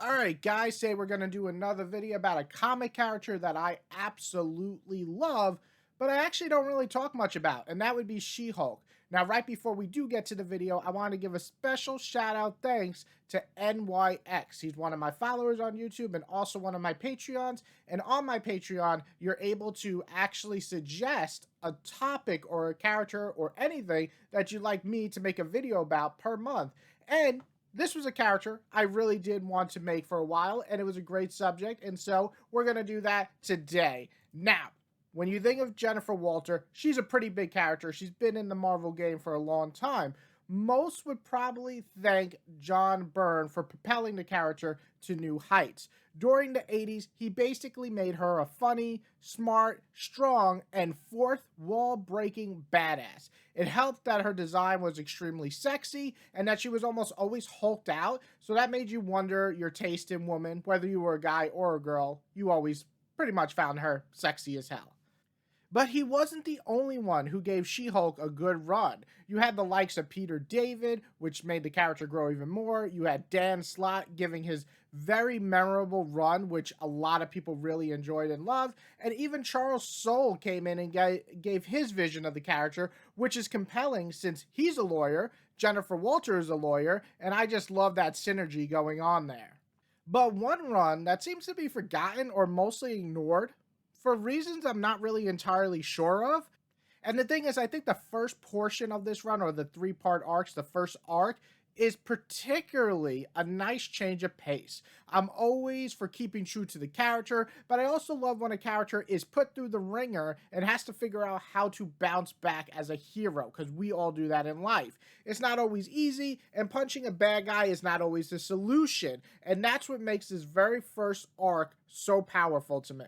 Alright guys, today we're going to do another video about a comic character that I absolutely love, but I actually don't really talk much about, and that would be She-Hulk. Now, right before we do get to the video, I want to give a special shout out thanks to NYX. He's one of my followers on YouTube and also one of my Patreons, and on my Patreon, you're able to actually suggest a topic or a character or anything that you'd like me to make a video about per month. And this was a character I really did want to make for a while, and it was a great subject, and so we're going to do that today. Now, when you think of Jennifer Walter, she's a pretty big character. She's been in the Marvel game for a long time. Most would probably thank John Byrne for propelling the character to new heights. During the 80s, he basically made her a funny, smart, strong, and fourth wall breaking badass. It helped that her design was extremely sexy and that she was almost always hulked out, so that made you wonder your taste in women, whether you were a guy or a girl. You always pretty much found her sexy as hell. But he wasn't the only one who gave She-Hulk a good run. You had the likes of Peter David, which made the character grow even more. You had Dan Slott giving his very memorable run, which a lot of people really enjoyed and loved. And even Charles Soule came in and gave his vision of the character, which is compelling since he's a lawyer, Jennifer Walter is a lawyer, and I just love that synergy going on there. But one run that seems to be forgotten or mostly ignored for reasons I'm not really entirely sure of. And the thing is, I think the first portion of this run, or the three-part arcs, the first arc, is particularly a nice change of pace. I'm always for keeping true to the character, but I also love when a character is put through the ringer and has to figure out how to bounce back as a hero, because we all do that in life. It's not always easy, and punching a bad guy is not always the solution, and that's what makes this very first arc so powerful to me.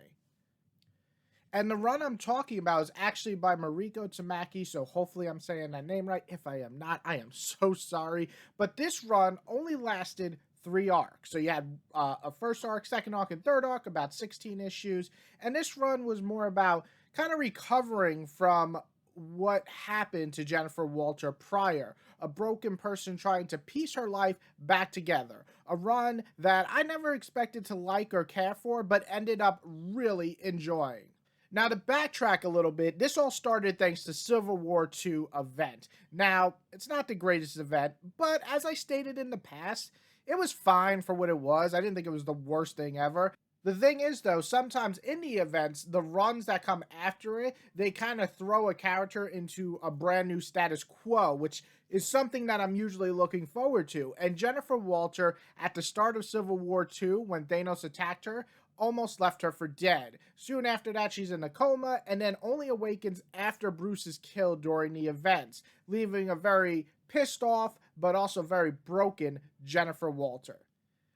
And the run I'm talking about is actually by Mariko Tamaki, so hopefully I'm saying that name right. If I am not, I am so sorry. But this run only lasted 3 arcs. So you had a first arc, second arc, and third arc, about 16 issues. And this run was more about kind of recovering from what happened to Jennifer Walter prior. A broken person trying to piece her life back together. A run that I never expected to like or care for, but ended up really enjoying. Now, to backtrack a little bit, this all started thanks to Civil War II event. Now, it's not the greatest event, but as I stated in the past, it was fine for what it was. I didn't think it was the worst thing ever. The thing is, though, sometimes in the events, the runs that come after it, they kind of throw a character into a brand new status quo, which is something that I'm usually looking forward to. And Jennifer Walter, at the start of Civil War II, when Thanos attacked her, almost left her for dead. Soon after that, she's in a coma and then only awakens after Bruce is killed during the events, leaving a very pissed off but also very broken Jennifer Walter.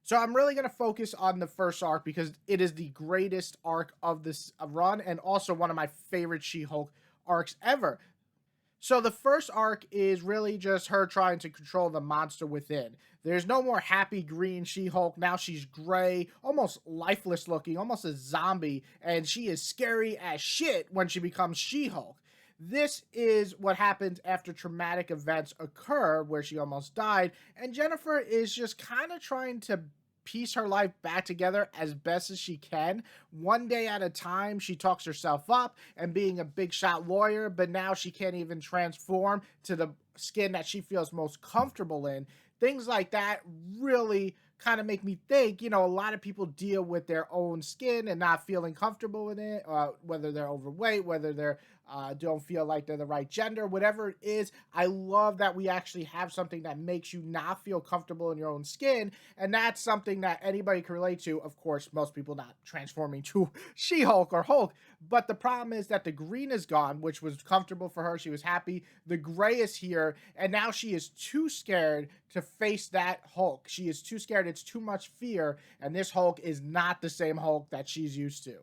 So I'm really going to focus on the first arc because it is the greatest arc of this run and also one of my favorite She-Hulk arcs ever. So the first arc is really just her trying to control the monster within. There's no more happy green She-Hulk. Now she's gray, almost lifeless looking, almost a zombie, and she is scary as shit when she becomes She-Hulk. This is what happens after traumatic events occur where she almost died, and Jennifer is just kind of trying to piece her life back together as best as she can. One day at a time, she talks herself up and being a big shot lawyer, but now she can't even transform to the skin that she feels most comfortable in. Things like that really kind of make me think, a lot of people deal with their own skin and not feeling comfortable with it, whether they're overweight, whether they're don't feel like they're the right gender, whatever it is. I love that we actually have something that makes you not feel comfortable in your own skin, and that's something that anybody can relate to. Of course, most people not transforming to She-Hulk or Hulk, but the problem is that the green is gone, which was comfortable for her. She was happy. The gray is here, and now she is too scared to face that Hulk. She is too scared. It's too much fear, and this Hulk is not the same Hulk that she's used to.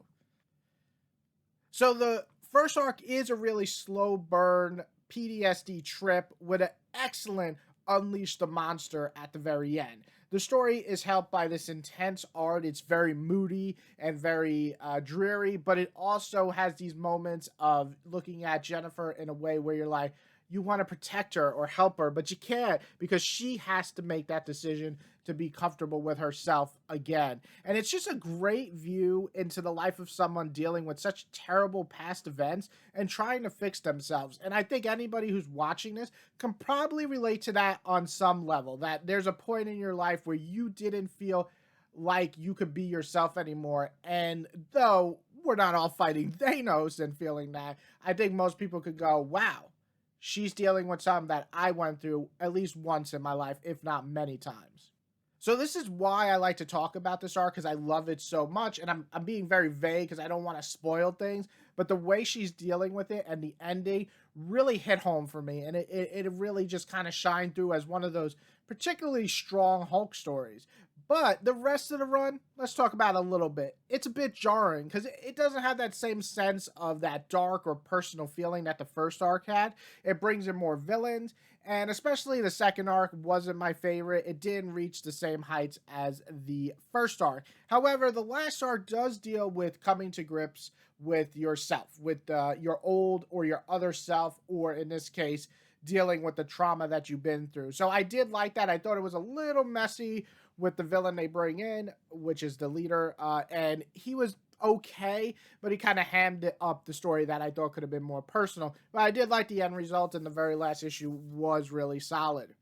So the first arc is a really slow burn PTSD trip with an excellent Unleash the Monster at the very end. The story is helped by this intense art. It's very moody and very dreary, but it also has these moments of looking at Jennifer in a way where you're like, you want to protect her or help her, but you can't because she has to make that decision to be comfortable with herself again. And it's just a great view into the life of someone dealing with such terrible past events and trying to fix themselves. And I think anybody who's watching this can probably relate to that on some level, that there's a point in your life where you didn't feel like you could be yourself anymore. And though we're not all fighting Thanos and feeling that, I think most people could go, wow, she's dealing with something that I went through at least once in my life, if not many times. So this is why I like to talk about this arc, because I love it so much. And I'm being very vague because I don't want to spoil things. But the way she's dealing with it and the ending really hit home for me. And it really just kind of shined through as one of those particularly strong Hulk stories. But the rest of the run, let's talk about it a little bit. It's a bit jarring because it doesn't have that same sense of that dark or personal feeling that the first arc had. It brings in more villains, and especially the second arc wasn't my favorite. It didn't reach the same heights as the first arc. However, the last arc does deal with coming to grips with yourself, with your old or your other self, or in this case, dealing with the trauma that you've been through. So I did like that. I thought it was a little messy with the villain they bring in, which is the leader, and he was okay, but he kind of hammed it up the story that I thought could have been more personal. But I did like the end result, and the very last issue was really solid.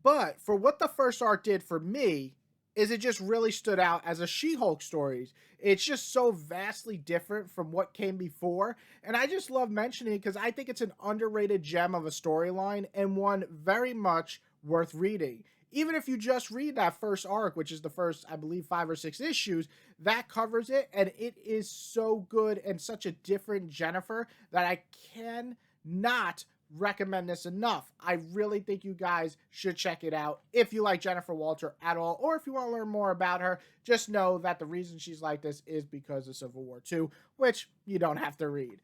But for what the first arc did for me, is it just really stood out as a She-Hulk story. It's just so vastly different from what came before, and I just love mentioning it because I think it's an underrated gem of a storyline and one very much worth reading. Even if you just read that first arc, which is the first, I believe, 5 or 6 issues, that covers it, and it is so good and such a different Jennifer that I cannot recommend this enough. I really think you guys should check it out if you like Jennifer Walter at all, or if you want to learn more about her. Just know that the reason she's like this is because of Civil War II, which you don't have to read.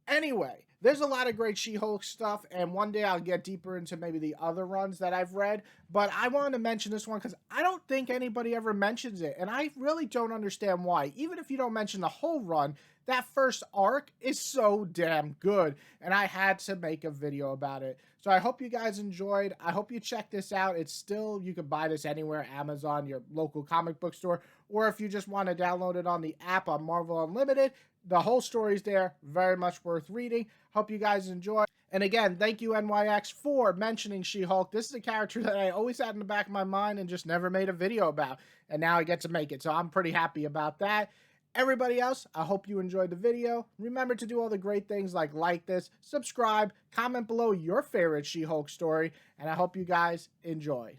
Anyway, there's a lot of great She-Hulk stuff, and one day I'll get deeper into maybe the other runs that I've read, but I wanted to mention this one because I don't think anybody ever mentions it, and I really don't understand why. Even if you don't mention the whole run, that first arc is so damn good, and I had to make a video about it. So I hope you guys enjoyed. I hope you check this out. It's still, you can buy this anywhere, Amazon, your local comic book store, or if you just want to download it on the app on Marvel Unlimited, the whole story's there. Very much worth reading. Hope you guys enjoy. And again, thank you, NYX, for mentioning She-Hulk. This is a character that I always had in the back of my mind and just never made a video about. And now I get to make it. So I'm pretty happy about that. Everybody else, I hope you enjoyed the video. Remember to do all the great things like this, subscribe, comment below your favorite She-Hulk story, and I hope you guys enjoy.